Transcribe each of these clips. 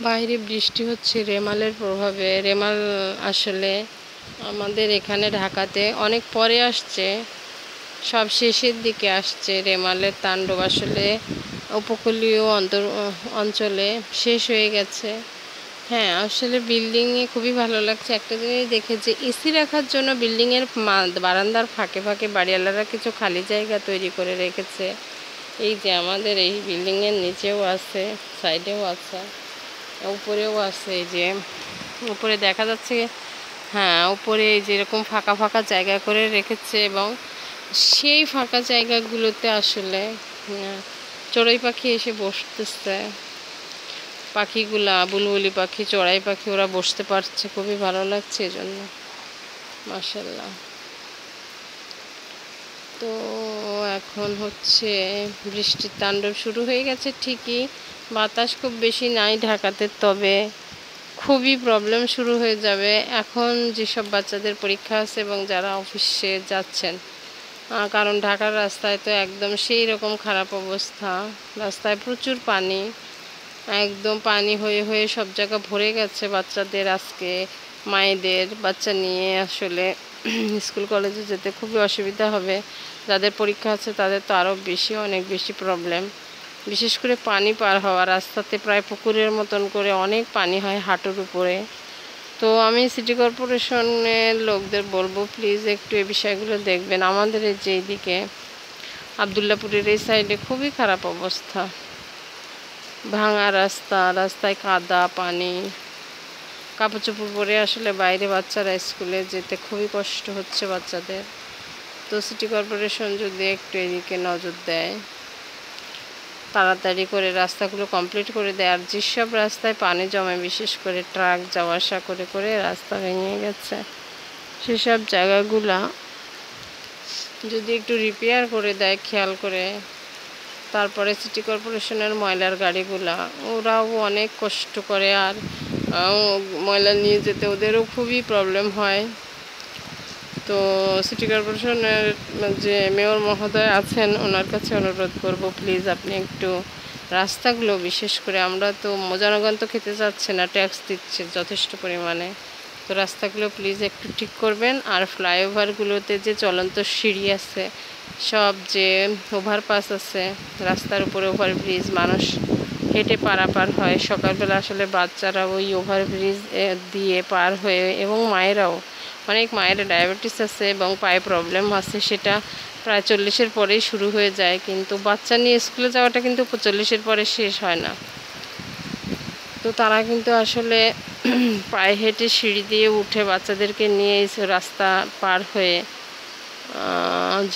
বাইরে বৃষ্টি হচ্ছে রেমালের প্রভাবে। রেমাল আসলে আমাদের এখানে ঢাকাতে অনেক পরে আসছে, সব শেষের দিকে আসছে। রেমালের তাণ্ডব আসলে উপকূলীয় অঞ্চলে শেষ হয়ে গেছে। হ্যাঁ, আসলে বিল্ডিংয়ে খুবই ভালো লাগছে। একটা জিনিস দেখেছি, এসি রাখার জন্য বিল্ডিংয়ের বারান্দার ফাঁকে ফাঁকে বাড়িওয়ালারা কিছু খালি জায়গা তৈরি করে রেখেছে। এই যে আমাদের এই বিল্ডিংয়ের নিচেও আছে, সাইডেও আছে, উপরেও আছে। এই যে উপরে দেখা যাচ্ছে, হ্যাঁ উপরে এই যেরকম ফাঁকা ফাঁকা জায়গা করে রেখেছে, এবং সেই ফাঁকা জায়গাগুলোতে আসলে চড়ুই পাখি এসে বসতেছে। পাখিগুলা বুলবুলি পাখি, চড়াই পাখি, ওরা বসতে পারছে, খুবই ভালো লাগছে এজন্য। মাশাআল্লাহ। তো এখন হচ্ছে বৃষ্টির তাণ্ডব শুরু হয়ে গেছে ঠিকই, বাতাস খুব বেশি নাই ঢাকাতে, তবে খুবই প্রবলেম শুরু হয়ে যাবে এখন যেসব বাচ্চাদের পরীক্ষা আছে এবং যারা অফিসে যাচ্ছেন। কারণ ঢাকার রাস্তায় তো একদম সেই রকম খারাপ অবস্থা, রাস্তায় প্রচুর পানি, একদম পানি হয়ে হয়ে সব জায়গা ভরে গেছে। বাচ্চাদের আজকে মায়েদের বাচ্চা নিয়ে আসলে স্কুল কলেজে যেতে খুবই অসুবিধা হবে। যাদের পরীক্ষা আছে তাদের তো আরও বেশি, অনেক বেশি প্রবলেম। বিশেষ করে পানি পার হওয়া, রাস্তাতে প্রায় পুকুরের মতন করে অনেক পানি হয় হাঁটুর উপরে। তো আমি সিটি কর্পোরেশনের লোকদের বলবো, প্লিজ একটু এই বিষয়গুলো দেখবেন। আমাদের এই যে এইদিকে আবদুল্লাপুরের এই সাইডে খুবই খারাপ অবস্থা, ভাঙা রাস্তা, রাস্তায় কাদা পানি, কাপড় চোপড় পরে আসলে বাইরে বাচ্চারা স্কুলে যেতে খুবই কষ্ট হচ্ছে বাচ্চাদের। তো সিটি কর্পোরেশন যদি একটু এদিকে নজর দেয়, তাড়াতাড়ি করে রাস্তাগুলো কমপ্লিট করে দেয়। আর যেসব রাস্তায় পানি জমে, বিশেষ করে ট্রাক যাওয়া আসা করে করে রাস্তা ভেঙে গেছে, সেসব জায়গাগুলা যদি একটু রিপেয়ার করে দেয় খেয়াল করে। তারপরে সিটি কর্পোরেশনের ময়লার গাড়িগুলা, ওরাও অনেক কষ্ট করে, আর ময়লা নিয়ে যেতে ওদেরও খুবই প্রবলেম হয়। তো সিটি কর্পোরেশনের যে মেয়র মহোদয় আছেন, ওনার কাছে অনুরোধ করব, প্লিজ আপনি একটু রাস্তাগুলো, বিশেষ করে আমরা তো জনগণ তো খেতে চাচ্ছে না, ট্যাক্স দিচ্ছে যথেষ্ট পরিমাণে, তো রাস্তাগুলো প্লিজ একটু ঠিক করবেন। আর ফ্লাইওভারগুলোতে যে চলন্ত সিঁড়ি আছে, সব যে ওভারপাস আছে, রাস্তার উপরে ওভারব্রিজ, মানুষ হেঁটে পারাপার হয়, সকালবেলা আসলে বাচ্চারা ওই ওভারব্রিজ দিয়ে পার হয়ে, এবং মায়েরাও, অনেক মায়ের ডায়াবেটিস আছে এবং পায়ে প্রবলেম আছে, সেটা প্রায় 40-এর পরেই শুরু হয়ে যায়। কিন্তু বাচ্চা নিয়ে স্কুলে যাওয়াটা কিন্তু 45-এর পরে শেষ হয় না। তো তারা কিন্তু আসলে পায়ে হেঁটে সিঁড়ি দিয়ে উঠে বাচ্চাদেরকে নিয়ে রাস্তা পার হয়ে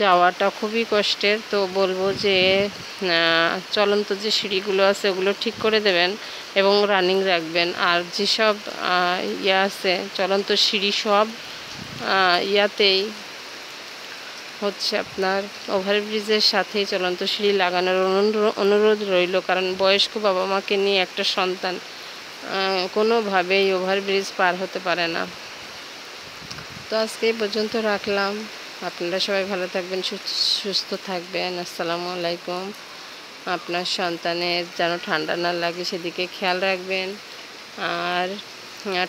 যাওয়াটা খুবই কষ্টের। তো বলবো যে চলন্ত যে সিঁড়িগুলো আছে ওগুলো ঠিক করে দেবেন এবং রানিং রাখবেন। আর যেসব ইয়ে আছে চলন্ত সিঁড়ি, সব ইয়াতেই হচ্ছে আপনার ওভারব্রিজের সাথেই চলন্ত সিঁড়ি লাগানোর অনুরোধ রইল। কারণ বয়স্ক বাবা মাকে নিয়ে একটা সন্তান কোনোভাবেই ওভারব্রিজ পার হতে পারে না। তো আজকে এই পর্যন্ত রাখলাম। আপনারা সবাই ভালো থাকবেন, সুস্থ থাকবেন। আসসালামু আলাইকুম। আপনার সন্তানের যেন ঠান্ডা না লাগে সেদিকে খেয়াল রাখবেন। আর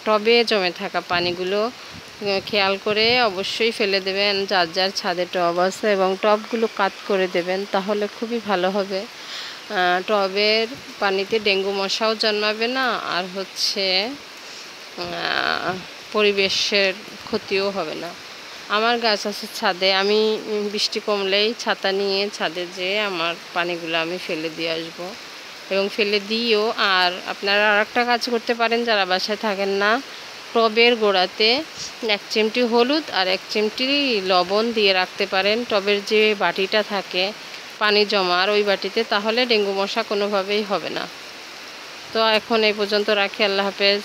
টবে জমে থাকা পানিগুলো খেয়াল করে অবশ্যই ফেলে দেবেন। যার যার ছাদে টব আছে, এবং টবগুলো কাট করে দেবেন, তাহলে খুবই ভালো হবে। টবের পানিতে ডেঙ্গু মশাও জন্মাবে না, আর হচ্ছে পরিবেশের ক্ষতিও হবে না। আমার গাছ আছে ছাদে, আমি বৃষ্টি কমলেই ছাতা নিয়ে ছাদে যেয়ে আমার পানিগুলো আমি ফেলে দিয়ে আসবো, এবং ফেলে দিও। আর আপনারা আর একটা কাজ করতে পারেন, যারা বাসায় থাকেন না, টবের গোড়াতে 1 চিমটি হলুদ আর 1 চিমটি লবণ দিয়ে রাখতে পারেন টবের যে বাটিটা থাকে পানি জমার, ওই বাটিতে, তাহলে ডেঙ্গু মশা কোনোভাবেই হবে না। তো এখন এই পর্যন্ত রাখি। আল্লাহ হাফেজ।